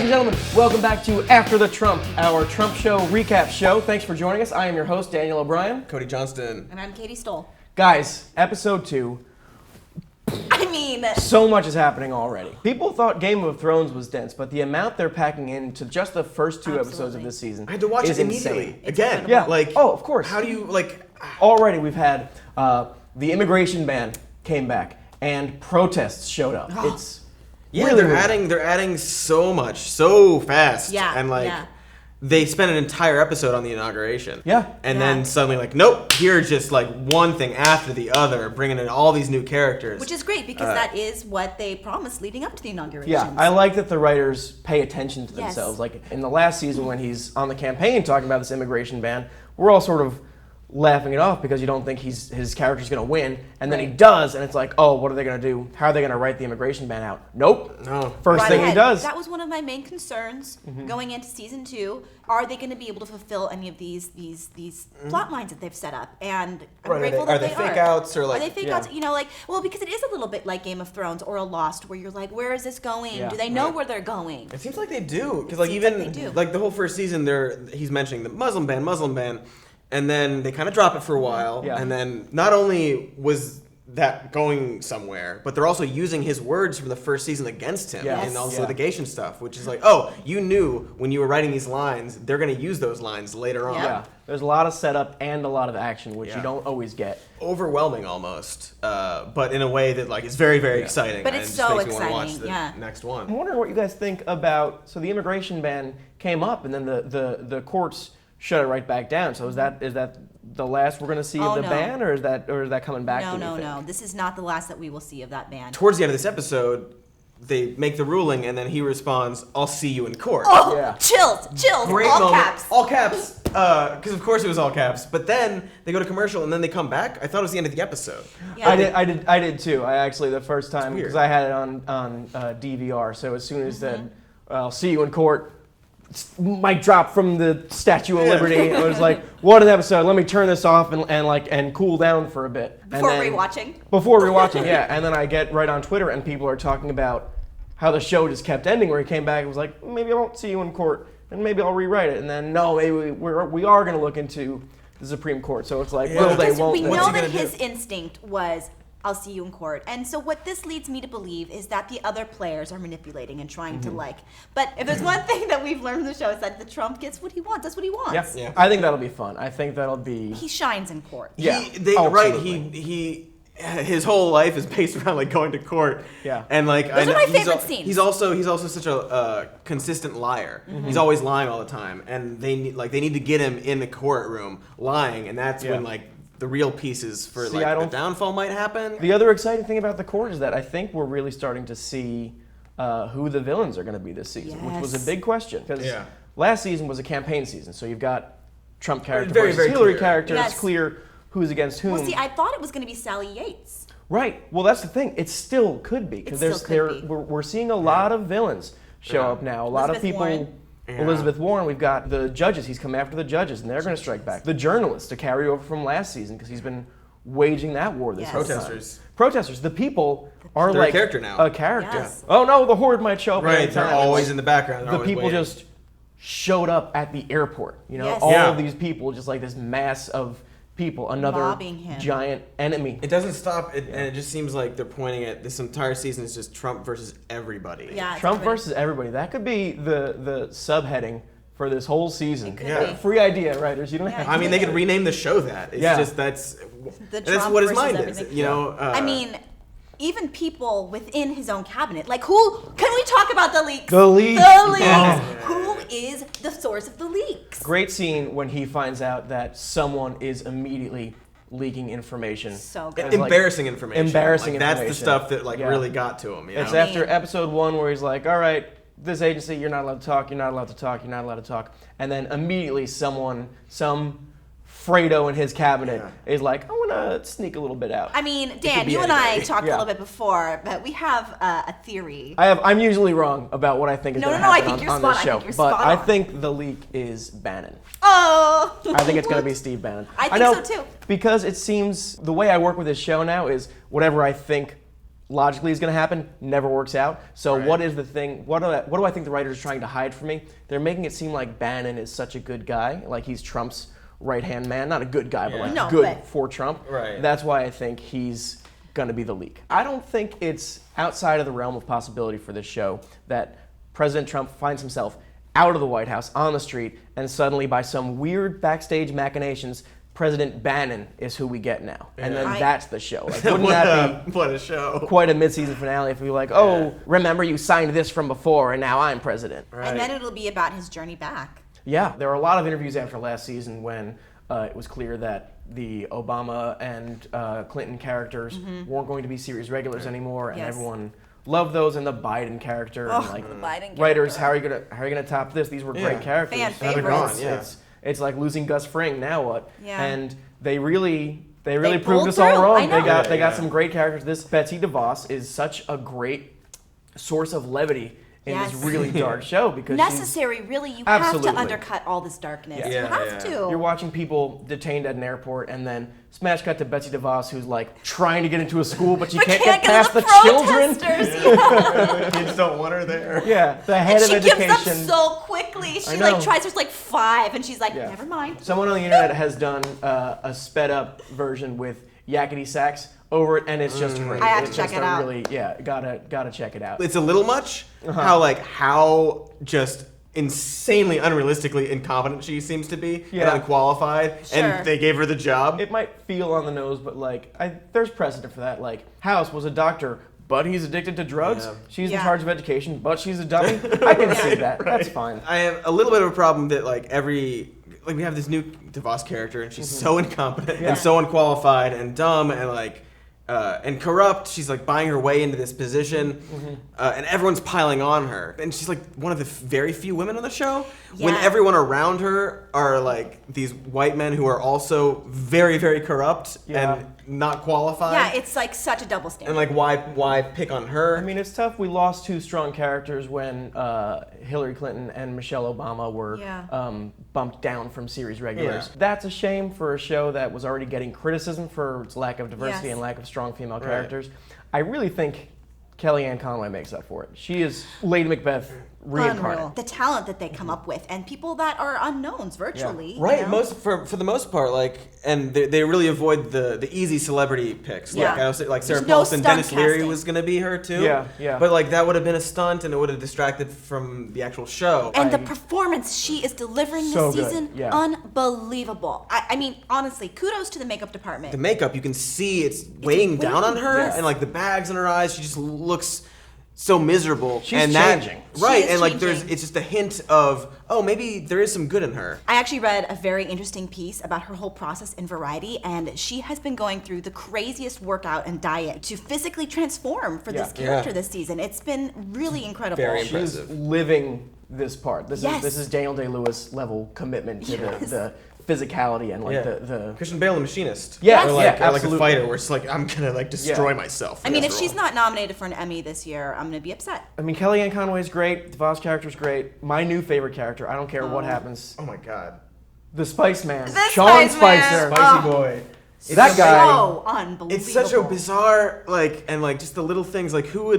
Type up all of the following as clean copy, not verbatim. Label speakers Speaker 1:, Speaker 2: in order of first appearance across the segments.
Speaker 1: and gentlemen, welcome back to After the Trump, our Trump show recap show. Thanks for joining us. I am your host, Daniel O'Brien.
Speaker 2: Cody Johnston.
Speaker 3: And I'm Katie Stoll.
Speaker 1: Guys, episode 2. So much is happening already. People thought Game of Thrones was dense, but the amount they're packing into just the first 2 episodes of this season
Speaker 2: I had to watch
Speaker 1: is
Speaker 2: it immediately.
Speaker 1: insane.
Speaker 2: Again.
Speaker 1: Yeah.
Speaker 2: Like,
Speaker 1: oh, of course.
Speaker 2: How do you, like...
Speaker 1: Already we've had the immigration ban came back, and protests showed up. It's
Speaker 2: Yeah,
Speaker 1: really
Speaker 2: they're adding so much, so fast.
Speaker 3: Yeah,
Speaker 2: And, like...
Speaker 3: yeah.
Speaker 2: They spent an entire episode on the inauguration.
Speaker 1: Yeah.
Speaker 2: And
Speaker 3: Yeah.
Speaker 2: then suddenly, like, nope, here's just, like, one thing after the other, bringing in all these new characters.
Speaker 3: Which is great because that is what they promised leading up to the inauguration.
Speaker 1: Yeah, I like that the writers pay attention to
Speaker 3: Yes.
Speaker 1: themselves. Like in the last season when he's on the campaign talking about this immigration ban, we're all sort of laughing it off because you don't think his character's going to win, and then he does, and it's like, oh, what are they going to do? How are they going to write the immigration ban out? Nope.
Speaker 2: No.
Speaker 1: First
Speaker 3: Right
Speaker 1: thing he
Speaker 3: ahead.
Speaker 1: does.
Speaker 3: That was one of my main concerns going into season 2. Are they going to be able to fulfill any of these plot lines that they've set up? And I'm
Speaker 2: Right,
Speaker 3: grateful
Speaker 2: are
Speaker 3: that
Speaker 2: they fake outs or, like-
Speaker 3: Are they fake
Speaker 1: Yeah.
Speaker 3: outs? You know, like, well, because it is a little bit like Game of Thrones or a Lost, where you're like, where is this going?
Speaker 1: Yeah.
Speaker 3: Do they know
Speaker 2: Right.
Speaker 3: where they're going?
Speaker 2: It seems like they do, because like
Speaker 3: seems
Speaker 2: even
Speaker 3: like they do.
Speaker 2: like the whole first season, he's mentioning the Muslim ban, and then they kind of drop it for a while,
Speaker 1: Yeah.
Speaker 2: and then not only was that going somewhere, but they're also using his words from the first season against him
Speaker 1: Yes.
Speaker 2: in all this
Speaker 1: Yeah.
Speaker 2: litigation stuff, which is like, oh, you knew when you were writing these lines, they're going to use those lines later on.
Speaker 1: Yeah, there's a lot of setup and a lot of action, which
Speaker 2: Yeah.
Speaker 1: you don't always get.
Speaker 2: Overwhelming almost, but in a way that like is very, very exciting.
Speaker 3: But
Speaker 2: and
Speaker 3: it's
Speaker 2: it just
Speaker 3: so
Speaker 2: makes me wanna watch
Speaker 3: exciting,
Speaker 2: the
Speaker 3: yeah.
Speaker 2: next
Speaker 1: I'm
Speaker 2: one.
Speaker 1: wondering what you guys think about, so the immigration ban came up and then the courts shut it right back down. So is that the last we're going to see
Speaker 3: Oh,
Speaker 1: of the
Speaker 3: no.
Speaker 1: ban, or is that coming back?
Speaker 3: No,
Speaker 1: do you
Speaker 3: no,
Speaker 1: think?
Speaker 3: no. This is not the last that we will see of that ban.
Speaker 2: Towards the end of this episode, they make the ruling, and then he responds, "I'll see you in court."
Speaker 3: Oh,
Speaker 1: Yeah.
Speaker 3: chills,
Speaker 2: Great
Speaker 3: all
Speaker 2: moment.
Speaker 3: caps.
Speaker 2: All caps. Because of course it was all caps. But then they go to commercial, and then they come back. I thought it was the end of the episode.
Speaker 3: Yeah.
Speaker 1: I did too. I actually the first time
Speaker 2: weird.
Speaker 1: because I had it on DVR. So as soon as said, "I'll see you in court," mic drop from the Statue of Liberty. I was like, "What an episode! Let me turn this off and cool down for a bit."
Speaker 3: Before
Speaker 1: and then,
Speaker 3: rewatching?
Speaker 1: Before rewatching, yeah. And then I get right on Twitter, and people are talking about how the show just kept ending. Where he came back and was like, "Maybe I won't see you in court, and maybe I'll rewrite it." And then no, maybe we are going to look into the Supreme Court. So it's like,
Speaker 2: Yeah.
Speaker 1: will they?
Speaker 3: Because
Speaker 1: Won't
Speaker 3: we
Speaker 1: they?
Speaker 2: What's
Speaker 3: know
Speaker 2: he
Speaker 3: that
Speaker 2: gonna
Speaker 3: his
Speaker 2: do?
Speaker 3: instinct was, I'll see you in court. And so what this leads me to believe is that the other players are manipulating and trying to like. But if there's one thing that we've learned from the show, is that the Trump gets what he wants. That's what he wants.
Speaker 1: Yeah.
Speaker 2: Yeah.
Speaker 1: I think that'll be fun. I think that'll be.
Speaker 3: He shines in court.
Speaker 1: Yeah.
Speaker 2: He his whole life is based around like going to court.
Speaker 1: Yeah.
Speaker 2: And like
Speaker 3: Those are my favorite scenes.
Speaker 2: He's also such a consistent liar. He's always lying all the time, and they need to get him in the courtroom lying, and that's
Speaker 1: Yeah.
Speaker 2: when like the real pieces for
Speaker 1: See, I
Speaker 2: like the
Speaker 1: don't-
Speaker 2: downfall might happen.
Speaker 1: The other exciting thing about the court is that I think we're really starting to see who the villains are going to be this season, which was a
Speaker 3: Yes.
Speaker 1: big question because
Speaker 2: Yeah.
Speaker 1: last season was a campaign season, so you've got Trump character
Speaker 2: Very,
Speaker 1: versus
Speaker 2: very
Speaker 1: Hillary
Speaker 2: clear.
Speaker 1: character.
Speaker 3: Yes.
Speaker 1: It's clear who's against whom.
Speaker 3: Well, see, I thought it was going to be Sally Yates.
Speaker 1: Right. Well, that's the thing. It still could be because
Speaker 3: It still could be.
Speaker 1: we're seeing a lot of villains show
Speaker 2: Yeah.
Speaker 1: up now. A lot of
Speaker 3: Elizabeth
Speaker 1: people.
Speaker 3: Warren.
Speaker 2: Yeah.
Speaker 1: Elizabeth Warren. We've got the judges. He's come after the judges, and they're going to strike back. The journalists to carry over from last season because he's been waging that war this
Speaker 3: Yes.
Speaker 1: whole time.
Speaker 2: Protesters.
Speaker 1: Protesters. The people are
Speaker 2: They're a
Speaker 1: like
Speaker 2: character now.
Speaker 1: A character.
Speaker 3: Yes.
Speaker 1: Oh no, the horde might show up. at
Speaker 2: Right,
Speaker 1: any
Speaker 2: they're
Speaker 1: time.
Speaker 2: always
Speaker 1: Like,
Speaker 2: in the background. They're
Speaker 1: the
Speaker 2: always
Speaker 1: people
Speaker 2: waiting.
Speaker 1: just showed up at the airport. You know,
Speaker 3: Yes.
Speaker 1: all
Speaker 2: Yeah.
Speaker 1: of these people, just like this mass of people, another
Speaker 3: Mobbing him.
Speaker 1: giant enemy.
Speaker 2: It doesn't stop, and it just seems like they're pointing at this entire season is just Trump versus everybody.
Speaker 3: Yeah, it's
Speaker 1: Trump
Speaker 3: everybody.
Speaker 1: versus everybody. That could be the subheading for this whole season.
Speaker 3: It could
Speaker 2: Yeah.
Speaker 3: be.
Speaker 1: Free idea, writers. You don't
Speaker 3: Yeah,
Speaker 1: have.
Speaker 2: I mean, they could rename the show that. It's
Speaker 1: Yeah.
Speaker 2: just that's
Speaker 3: The
Speaker 2: that's
Speaker 3: Trump
Speaker 2: what his
Speaker 3: versus
Speaker 2: mind
Speaker 3: everything.
Speaker 2: is. You know.
Speaker 3: I mean, even people within his own cabinet, like who? Can we talk about the leaks?
Speaker 1: The leaks.
Speaker 3: The leaks.
Speaker 1: Oh.
Speaker 3: Who is the source of the leaks?
Speaker 1: Great scene when he finds out that someone is immediately leaking information.
Speaker 3: So good.
Speaker 1: It's like-
Speaker 2: embarrassing information.
Speaker 1: embarrassing
Speaker 2: Like, that's the
Speaker 1: information.
Speaker 2: stuff that like
Speaker 1: Yeah.
Speaker 2: really got to him. You know?
Speaker 1: It's
Speaker 3: I
Speaker 1: after
Speaker 3: mean-
Speaker 1: episode 1 where he's like, all right, this agency, you're not allowed to talk, you're not allowed to talk, you're not allowed to talk. And then immediately some Fredo in his cabinet is like, I want to sneak a little bit out.
Speaker 3: I mean,
Speaker 2: could
Speaker 3: Dan,
Speaker 2: be
Speaker 3: you and I
Speaker 2: anybody.
Speaker 3: talked
Speaker 1: Yeah.
Speaker 3: a little bit before, but we have a theory.
Speaker 1: I'm usually wrong about what I think is
Speaker 3: No,
Speaker 1: going to
Speaker 3: no, no, I
Speaker 1: happen
Speaker 3: think you're
Speaker 1: on
Speaker 3: spot
Speaker 1: this
Speaker 3: on. I
Speaker 1: show.
Speaker 3: think you're
Speaker 1: But
Speaker 3: spot
Speaker 1: I
Speaker 3: on.
Speaker 1: think the leak is Bannon.
Speaker 3: Oh!
Speaker 1: I think it's going to be Steve Bannon.
Speaker 3: I think
Speaker 1: know,
Speaker 3: so, too.
Speaker 1: Because it seems the way I work with this show now is whatever I think logically is going to happen never works out. So
Speaker 2: Right.
Speaker 1: what is the thing? What do I think the writers are trying to hide from me? They're making it seem like Bannon is such a good guy, like he's Trump's right-hand man. Not a good guy, but
Speaker 2: Yeah.
Speaker 1: like
Speaker 3: No,
Speaker 1: good
Speaker 3: but-
Speaker 1: for Trump.
Speaker 2: Right.
Speaker 1: That's why I think he's going to be the leak. I don't think it's outside of the realm of possibility for this show that President Trump finds himself out of the White House on the street, and suddenly by some weird backstage machinations, President Bannon is who we get now, and then
Speaker 3: I-
Speaker 1: that's the show. Like, wouldn't that be
Speaker 2: what a show.
Speaker 1: quite a mid-season finale if we were like, oh,
Speaker 2: Yeah.
Speaker 1: remember you signed this from before, and now I'm president.
Speaker 2: Right.
Speaker 3: And then it'll be about his journey back.
Speaker 1: Yeah, there were a lot of interviews after last season when it was clear that the Obama and Clinton characters weren't going to be series regulars anymore, and
Speaker 3: Yes.
Speaker 1: everyone loved those, and the Biden character,
Speaker 3: Oh,
Speaker 1: and like
Speaker 3: the Biden
Speaker 1: writers,
Speaker 3: character.
Speaker 1: how are you gonna top this? These were
Speaker 2: Yeah.
Speaker 1: great characters.
Speaker 3: Fan
Speaker 2: Now they're
Speaker 3: favorites.
Speaker 2: gone, yeah.
Speaker 1: It's like losing Gus Fring. Now what?
Speaker 3: Yeah.
Speaker 1: And they really
Speaker 3: They
Speaker 1: proved
Speaker 3: pulled
Speaker 1: us all
Speaker 3: through.
Speaker 1: wrong.
Speaker 3: I know.
Speaker 1: They got
Speaker 2: Yeah.
Speaker 1: some great characters. This Betsy DeVos is such a great source of levity in
Speaker 3: Yes.
Speaker 1: this really dark show because she's-
Speaker 3: Necessary, really. You have
Speaker 1: Absolutely.
Speaker 3: to undercut all this darkness.
Speaker 1: Yeah.
Speaker 3: You
Speaker 2: Yeah,
Speaker 3: have
Speaker 2: yeah.
Speaker 3: to.
Speaker 1: You're watching people detained at an airport, and then smash cut to Betsy DeVos, who's like trying to get into a school, but she
Speaker 3: But
Speaker 1: can't get
Speaker 3: to
Speaker 1: past the children.
Speaker 3: protesters. Yeah.
Speaker 2: Kids don't want her there.
Speaker 1: Yeah, the head
Speaker 3: And
Speaker 1: of
Speaker 3: she gives
Speaker 1: education.
Speaker 3: up so quickly. She
Speaker 1: I know.
Speaker 3: like tries. There's like 5, and she's like,
Speaker 1: Yeah.
Speaker 3: never mind.
Speaker 1: Someone on the internet has done a sped up version with yakety sax over it, and it's just great.
Speaker 3: I have to
Speaker 1: It's
Speaker 3: check
Speaker 1: just
Speaker 3: it
Speaker 1: a
Speaker 3: out.
Speaker 1: Really, yeah, gotta check it out.
Speaker 2: It's a little much. How just insanely unrealistically incompetent she seems to be
Speaker 1: Yeah.
Speaker 2: and unqualified,
Speaker 3: Sure.
Speaker 2: and they gave her the job.
Speaker 1: It might feel on the nose, but like, there's precedent for that. Like, House was a doctor, but he's addicted to drugs.
Speaker 2: Yeah.
Speaker 1: She's
Speaker 3: Yeah.
Speaker 1: in charge of education, but she's a dummy. I can see that. That's fine.
Speaker 2: I have a little bit of a problem that we have this new DeVos character, and she's so incompetent
Speaker 1: Yeah.
Speaker 2: and so unqualified and dumb and corrupt. She's like buying her way into this position, and everyone's piling on her. And she's like one of the very few women on the show. When
Speaker 3: Yeah.
Speaker 2: everyone around her are like these white men who are also very, very corrupt
Speaker 1: Yeah.
Speaker 2: and not qualified.
Speaker 3: Yeah, it's like such a double standard.
Speaker 2: and like why pick on her?
Speaker 1: I mean, it's tough. We lost 2 strong characters when Hillary Clinton and Michelle Obama were
Speaker 3: Yeah.
Speaker 1: bumped down from series regulars.
Speaker 2: Yeah.
Speaker 1: That's a shame for a show that was already getting criticism for its lack of diversity
Speaker 3: Yes.
Speaker 1: and lack of strong female
Speaker 2: Right.
Speaker 1: characters. I really think Kellyanne Conway makes up for it. She is Lady Macbeth reincarnate.
Speaker 3: Unreal. The talent that they come up with, and people that are unknowns virtually. you
Speaker 2: Right,
Speaker 3: know?
Speaker 2: for the most part, and they really avoid the easy celebrity picks.
Speaker 3: Yeah.
Speaker 2: Like I was like Sarah
Speaker 3: There's no
Speaker 2: Paulson,
Speaker 3: stunt
Speaker 2: Dennis Leary
Speaker 3: casting.
Speaker 2: was gonna be her too.
Speaker 1: Yeah, yeah.
Speaker 2: But like that would have been a stunt, and it would have distracted from the actual show.
Speaker 3: And the
Speaker 1: I-
Speaker 3: performance she is delivering
Speaker 1: So
Speaker 3: this
Speaker 1: good,
Speaker 3: season,
Speaker 1: yeah.
Speaker 3: unbelievable. I mean, honestly, kudos to the makeup department.
Speaker 2: The makeup, you can see it's weighing down on her,
Speaker 1: Yes.
Speaker 2: and like the bags in her eyes, she just looks so miserable.
Speaker 1: She's
Speaker 2: and that,
Speaker 1: changing.
Speaker 2: right?
Speaker 3: She is
Speaker 2: And like
Speaker 3: changing.
Speaker 2: it's just a hint of maybe there is some good in her.
Speaker 3: I actually read a very interesting piece about her whole process in Variety, and she has been going through the craziest workout and diet to physically transform for this
Speaker 1: Yeah.
Speaker 3: character
Speaker 2: Yeah.
Speaker 3: this season. It's been really incredible.
Speaker 2: Very
Speaker 1: She's
Speaker 2: impressive.
Speaker 1: living this part.
Speaker 3: Yes.
Speaker 1: This is Daniel Day-Lewis level commitment to
Speaker 3: Yes.
Speaker 1: the physicality and like the
Speaker 2: Christian Bale, the machinist.
Speaker 1: Yeah,
Speaker 2: or
Speaker 1: yeah,
Speaker 2: like, or like a
Speaker 1: absolutely.
Speaker 2: fighter, where it's like I'm gonna like destroy myself.
Speaker 3: I mean, if she's not nominated for an Emmy this year, I'm gonna be upset.
Speaker 1: I mean, Kellyanne Conway is great. DeVos character is great. My new favorite character. I don't care what happens.
Speaker 2: oh my god,
Speaker 1: The Spice Man,
Speaker 3: The
Speaker 1: Sean
Speaker 3: Spice Man.
Speaker 1: Spicer.
Speaker 2: spicy boy.
Speaker 1: That guy.
Speaker 3: So unbelievable.
Speaker 2: It's such a bizarre and just the little things like who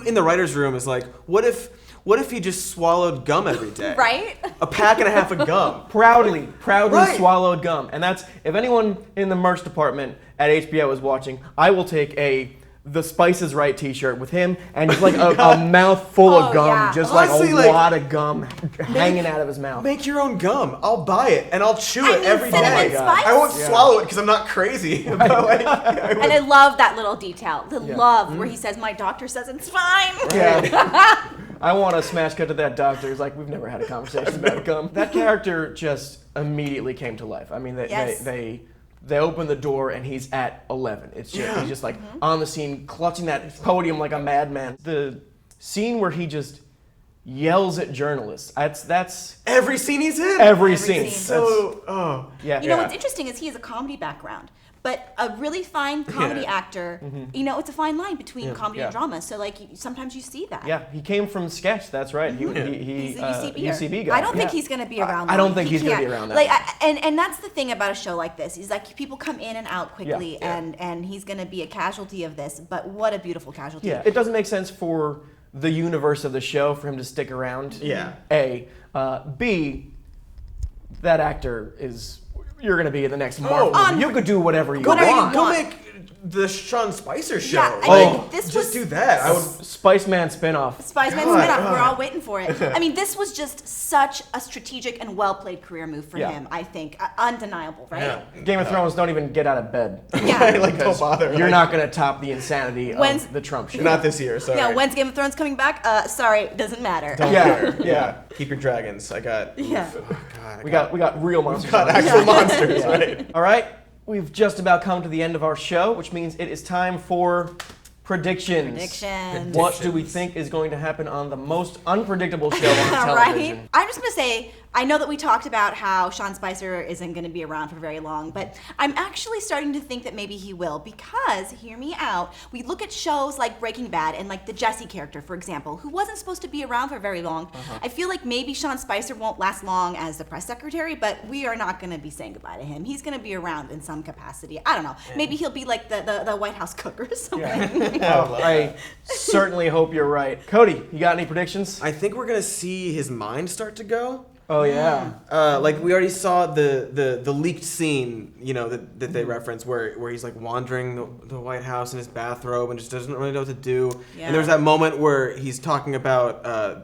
Speaker 2: in the writers' room is like, what if he just swallowed gum every day?
Speaker 3: Right?
Speaker 2: A pack and a half of gum.
Speaker 1: Proudly
Speaker 2: Right.
Speaker 1: swallowed gum. And that's, if anyone in the merch department at HBO is watching, I will take a The Spice is Right t-shirt with him and just like a mouthful of
Speaker 3: Oh,
Speaker 1: gum,
Speaker 3: yeah.
Speaker 1: just
Speaker 2: Honestly,
Speaker 1: like a
Speaker 2: like,
Speaker 1: wad of gum hanging out of his mouth.
Speaker 2: Make your own gum. I'll buy it and I'll chew
Speaker 3: I
Speaker 2: it
Speaker 3: mean,
Speaker 2: every
Speaker 3: cinnamon
Speaker 2: day.
Speaker 1: Oh my God.
Speaker 3: spice.
Speaker 2: I won't
Speaker 1: Yeah.
Speaker 2: swallow it because I'm not crazy. But like,
Speaker 3: And I love that little detail. The
Speaker 1: Yeah.
Speaker 3: love where he says, "My doctor says it's fine."
Speaker 1: Yeah. I want to smash cut to that doctor. He's like, we've never had a conversation about gum. That character just immediately came to life. I mean,
Speaker 3: Yes.
Speaker 1: they open the door and he's at 11. It's just, he's just like on the scene, clutching that podium like a madman. The scene where he just yells at journalists. That's
Speaker 2: every scene he's in.
Speaker 1: every
Speaker 3: Every
Speaker 1: scene.
Speaker 3: scene.
Speaker 2: So
Speaker 1: Yeah.
Speaker 3: You know what's interesting is he has a comedy background, But a really fine comedy
Speaker 2: Yeah.
Speaker 3: actor, you know, it's a fine line between comedy and
Speaker 1: Yeah.
Speaker 3: drama. So like sometimes you see that.
Speaker 1: Yeah, he came from sketch. That's right. He
Speaker 3: He's a UCB.
Speaker 1: UCB guy.
Speaker 3: I don't think
Speaker 1: Yeah.
Speaker 3: he's going to be around.
Speaker 1: I don't
Speaker 3: long.
Speaker 1: think
Speaker 3: He
Speaker 1: he's gonna
Speaker 3: can't.
Speaker 1: be around that
Speaker 3: Like,
Speaker 1: long.
Speaker 3: and that's the thing about a show like this. Is like people come in and out quickly,
Speaker 1: Yeah.
Speaker 3: and he's going to be a casualty of this. But what a beautiful casualty.
Speaker 1: Yeah, it doesn't make sense for the universe of the show for him to stick around.
Speaker 2: Yeah.
Speaker 1: A. B. That actor is. You're gonna be in the next Marvel.
Speaker 3: Oh,
Speaker 1: movie. You could do whatever you
Speaker 3: Whatever you
Speaker 1: want.
Speaker 2: Go
Speaker 3: want.
Speaker 2: make the Sean Spicer show.
Speaker 3: Yeah, I
Speaker 2: Like,
Speaker 3: mean, this
Speaker 2: just
Speaker 3: was-
Speaker 2: do that. I would.
Speaker 1: Spice-Man spinoff.
Speaker 3: Spice-Man
Speaker 2: God,
Speaker 3: spin-off. We're
Speaker 2: God.
Speaker 3: all waiting for it. I mean, this was just such a strategic and well-played career move for
Speaker 1: Yeah.
Speaker 3: him. I think undeniable, right?
Speaker 2: Yeah.
Speaker 1: Game of Thrones don't even get out of bed.
Speaker 3: Yeah.
Speaker 2: Like, don't bother.
Speaker 1: You're
Speaker 2: like,
Speaker 1: not gonna top the insanity
Speaker 3: When's-
Speaker 1: of the Trump show.
Speaker 2: Not this year. Sorry.
Speaker 3: Yeah. When's Game of Thrones coming back? Sorry, doesn't matter.
Speaker 2: Don't
Speaker 1: Yeah.
Speaker 2: care. Yeah. Keep your dragons. I got.
Speaker 3: Yeah.
Speaker 2: Oof. Oh, God.
Speaker 1: we got real monsters.
Speaker 2: got
Speaker 1: on this.
Speaker 2: actual monsters, right?
Speaker 1: All right, we've just about come to the end of our show, which means it is time for predictions.
Speaker 3: Predictions.
Speaker 1: What do we think is going to happen on the most unpredictable show on television?
Speaker 3: Right? I'm just going to say, I know that we talked about how Sean Spicer isn't going to be around for very long, but I'm actually starting to think that maybe he will because, hear me out, we look at shows like Breaking Bad and like the Jesse character, for example, who wasn't supposed to be around for very long. I feel like maybe Sean Spicer won't last long as the press secretary, but we are not going to be saying goodbye to him. He's going to be around in some capacity. I don't know. Maybe he'll be like the White House cook or something.
Speaker 1: Well, I certainly hope you're right. Cody, you got any predictions?
Speaker 2: I think we're gonna see his mind start to go.
Speaker 1: Oh yeah.
Speaker 2: Like we already saw the leaked scene, you know, that they reference where he's like wandering the White House in his bathrobe and just doesn't really know what to do.
Speaker 3: Yeah.
Speaker 2: And there's that moment where he's talking about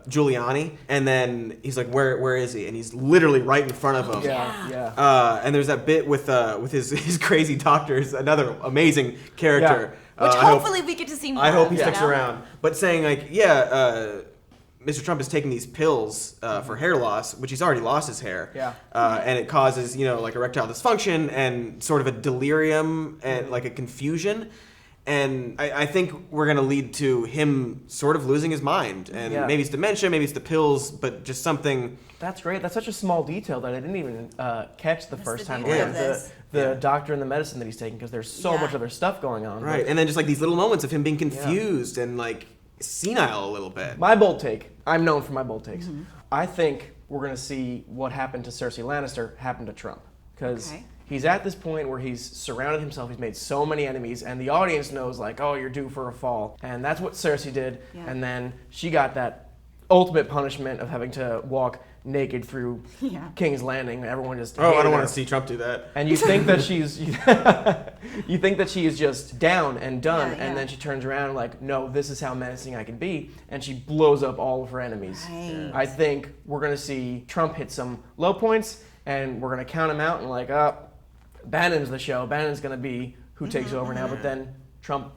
Speaker 2: Giuliani, and then he's like, where is he? And he's literally right in front of him.
Speaker 1: Yeah.
Speaker 2: And there's that bit with his crazy doctors, another amazing character.
Speaker 3: Which
Speaker 2: I hope-
Speaker 3: hopefully we get to see more.
Speaker 2: I hope he
Speaker 3: you
Speaker 2: sticks
Speaker 3: know?
Speaker 2: around. But saying like, yeah, Mr. Trump is taking these pills for hair loss, which he's already lost his hair.
Speaker 1: Yeah.
Speaker 2: And it causes, you know, like erectile dysfunction and sort of a delirium and like a confusion. And I think we're going to lead to him sort of losing his mind. And
Speaker 1: Yeah.
Speaker 2: maybe it's dementia, maybe it's the pills, but just something.
Speaker 1: That's great. That's such a small detail that I didn't even catch the
Speaker 3: That's
Speaker 1: first
Speaker 3: the
Speaker 1: time
Speaker 3: beauty
Speaker 1: around.
Speaker 3: of this.
Speaker 1: The doctor and the medicine that he's taking, because there's so
Speaker 3: Yeah.
Speaker 1: much other stuff going on.
Speaker 2: Right. And then just like these little moments of him being confused and like senile a little bit.
Speaker 1: My bold take. I'm known for my bold takes.
Speaker 3: Mm-hmm.
Speaker 1: I think we're going to see what happened to Cersei Lannister happen to Trump. Because
Speaker 3: Okay.
Speaker 1: he's at this point where he's surrounded himself. He's made so many enemies, and the audience knows, like, oh, you're due for a fall. And that's what Cersei did.
Speaker 3: Yeah.
Speaker 1: And then she got that ultimate punishment of having to walk naked through
Speaker 3: Yeah.
Speaker 1: King's Landing. Everyone just
Speaker 2: Oh, I
Speaker 1: hated
Speaker 2: don't
Speaker 1: her.
Speaker 2: want to see Trump do that.
Speaker 1: And you think that she's, you think that she is just down and done,
Speaker 3: Yeah, yeah.
Speaker 1: and then she turns around and like, no, this is how menacing I can be, and she blows up all of her enemies.
Speaker 3: Right.
Speaker 1: I think we're gonna see Trump hit some low points, and we're gonna count him out and like, Bannon's the show. Bannon's gonna be who takes over now, but then Trump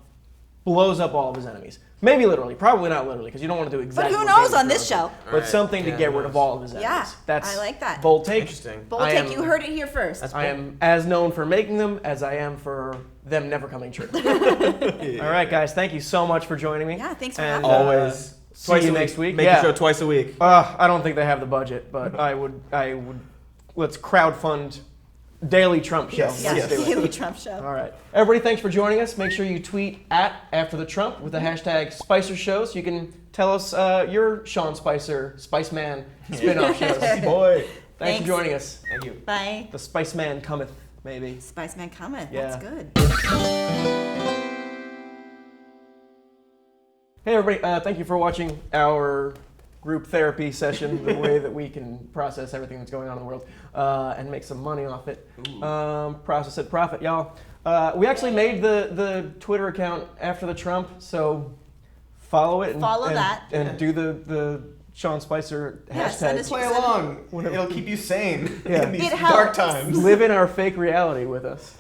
Speaker 1: blows up all of his enemies. Maybe literally, probably not literally, because you don't want to do
Speaker 3: But
Speaker 1: exactly.
Speaker 3: who
Speaker 1: what
Speaker 3: knows
Speaker 1: Game of
Speaker 3: on this
Speaker 1: Thrones
Speaker 3: show?
Speaker 1: did. But
Speaker 2: Right.
Speaker 1: something to
Speaker 2: Yeah,
Speaker 1: get
Speaker 2: who
Speaker 1: rid of
Speaker 2: knows?
Speaker 1: all of his enemies.
Speaker 3: Yeah,
Speaker 1: That's
Speaker 3: I like that.
Speaker 1: bold take.
Speaker 2: Interesting.
Speaker 3: Bold
Speaker 1: I
Speaker 3: take,
Speaker 1: am-
Speaker 3: you heard it here first.
Speaker 2: That's
Speaker 1: I am as known for making them as I am for them never coming true. All right, guys, thank you so much for joining me.
Speaker 3: Yeah, thanks for
Speaker 1: And,
Speaker 3: having me.
Speaker 2: Always.
Speaker 1: see you next week.
Speaker 2: Make
Speaker 1: Yeah.
Speaker 2: a show twice a week.
Speaker 1: I don't think they have the budget, but I would. Let's crowdfund Daily Trump Show.
Speaker 2: Yes,
Speaker 3: Yeah,
Speaker 1: Let's do it.
Speaker 3: Daily Trump Show.
Speaker 1: All right, everybody, thanks for joining us. Make sure you tweet at After the Trump with the hashtag Spicer Show, so you can tell us your Sean Spicer Spice-Man spin-off shows.
Speaker 2: Boy.
Speaker 1: Thanks
Speaker 3: Thanks.
Speaker 1: for joining us.
Speaker 2: Thank you.
Speaker 3: Bye.
Speaker 1: The Spice-Man cometh, maybe.
Speaker 3: Spice-Man cometh.
Speaker 1: Yeah.
Speaker 3: That's good.
Speaker 1: Hey everybody, thank you for watching our group therapy session, the way that we can process everything that's going on in the world and make some money off it. Process it, profit, y'all. We actually made the Twitter account After the Trump, so follow it.
Speaker 3: Follow that.
Speaker 1: And do the Sean Spicer
Speaker 3: Yeah, send
Speaker 1: hashtag.
Speaker 3: us
Speaker 2: Play
Speaker 3: your-
Speaker 2: along.
Speaker 1: Whatever.
Speaker 2: It'll keep you sane
Speaker 1: Yeah.
Speaker 2: in these
Speaker 3: It
Speaker 2: dark
Speaker 3: helps.
Speaker 2: times.
Speaker 1: Live in our fake reality with us.